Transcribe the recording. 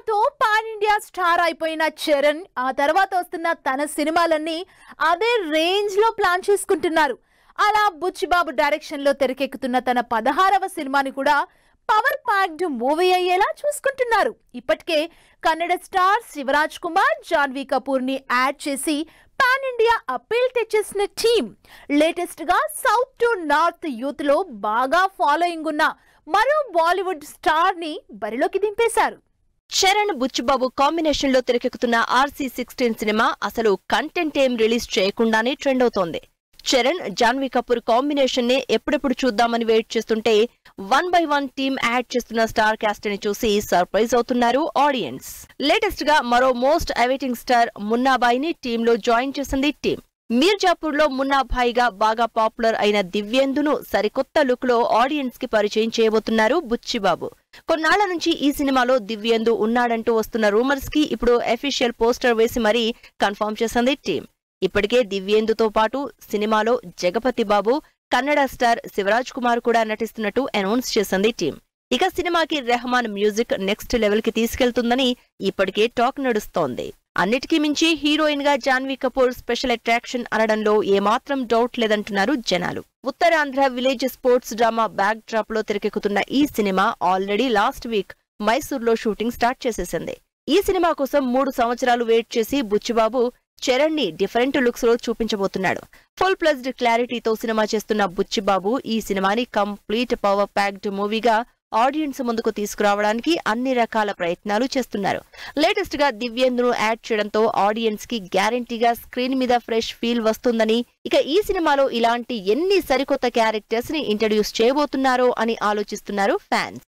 సినిమాతో pan India star అయిపోయిన చరణ్ ఆ తర్వాత వస్తున్న తన సినిమాలన్నీ అదే రేంజ్ లో ప్లాన్ చేసుకుంటున్నారు. అలా బుచ్చిబాబు డైరెక్షన్ లో తెరకెక్కుతున్న తన 16వ సినిమాని కూడా పవర్ ప్యాక్డ్ మూవీ అయ్యేలా చూసుకుంటున్నారు. ఇప్పటికే కన్నడ స్టార్ శివరాజ్ కుమార్, జాన్వీ కపూర్ ని యాడ్ చేసి పాన్ ఇండియా అప్పీల్ తెచ్చేసిన టీమ్ లేటెస్ట్ గా సౌత్ టు నార్త్ యూత్ లో బాగా ఫాలోయింగ్ ఉన్న మరో బాలీవుడ్ స్టార్ ని బరిలోకి దింపేశారు. చరణ్ బుచ్చిబాబు కాంబినేషన్ లో తెరకెక్కుతున్న RC16 సినిమా అసలు కంటెంట్ ఏం రిలీజ్ చేయకుండానే ట్రెండ్ అవుతోంది. చరణ్, జాన్వీ కపూర్ కాంబినేషన్ ని ఎప్పుడెప్పుడు చూద్దామని వెయిట్ చేస్తుంటే 1 by 1 టీమ్ యాడ్ చేస్తున్న స్టార్ కాస్ట్ ని చూసి సర్ప్రైజ్ అవుతున్నారు ఆడియన్స్. లేటెస్ట్ గా మరో మోస్ట్ అవైటింగ్ స్టార్ మున్నాబాయ్ ని టీమ్ లో జాయిన్ చేసింది టీమ్. మీర్జాపూర్ లో మున్నాబాయ్ గా బాగా పాపులర్ అయిన దివ్యేందును సరికొత్త లుక్ లో ఆడియన్స్ కి పరిచయం చేయబోతున్నారు బుచ్చిబాబు. కొన్నాళ్ల నుంచి ఈ సినిమాలో దివ్యేందు ఉన్నాడంటూ వస్తున్న రూమర్స్ కి ఇప్పుడు అఫీషియల్ పోస్టర్ వేసి మరీ కన్ఫర్మ్ చేసింది టీమ్. ఇప్పటికే దివ్యేందుతో పాటు సినిమాలో జగపతి బాబు, కన్నడ స్టార్ శివరాజ్ కుమార్ కూడా నటిస్తున్నట్టు అనౌన్స్ చేసింది టీమ్. ఇక సినిమాకి రెహమాన్ మ్యూజిక్ నెక్స్ట్ లెవెల్ కి తీసుకెళ్తుందని ఇప్పటికే టాక్ నడుస్తోంది. అన్నిటికీ మించి హీరోయిన్ గా జాన్వీ కపూర్ స్పెషల్ అట్రాక్షన్ అనడంలో ఏమాత్రం డౌట్ లేదంటున్నారు జనాలు. Uttarandhra village sports drama backdrop లో తెరకెక్కుతున్న ఈ సినిమా ఆల్రెడీ లాస్ట్ వీక్ మైసూర్లో షూటింగ్ స్టార్ట్ చేసేసింది. ఈ సినిమా కోసం 3 సంవత్సరాలు వెయిట్ చేసి బుచ్చిబాబు చరణ్ ని డిఫరెంట్ లుక్స్ లో చూపించబోతున్నాడు. ఫుల్ ప్లస్డ్ క్లారిటీతో సినిమా చేస్తున్న బుచ్చిబాబు ఈ సినిమాని కంప్లీట్ పవర్ ప్యాక్డ్ మూవీగా ఆడియన్స్ ముందుకు తీసుకురావడానికి అన్ని రకాల ప్రయత్నాలు చేస్తున్నారు. లేటెస్ట్ గా దివ్యేందును యాడ్ చేయడంతో ఆడియన్స్ కి గ్యారంటీగా స్క్రీన్ మీద ఫ్రెష్ ఫీల్ వస్తుందని, ఇక ఈ సినిమాలో ఇలాంటి ఎన్ని సరికొత్త క్యారెక్టర్స్ ని ఇంట్రడ్యూస్ చేయబోతున్నారో అని ఆలోచిస్తున్నారు ఫ్యాన్స్.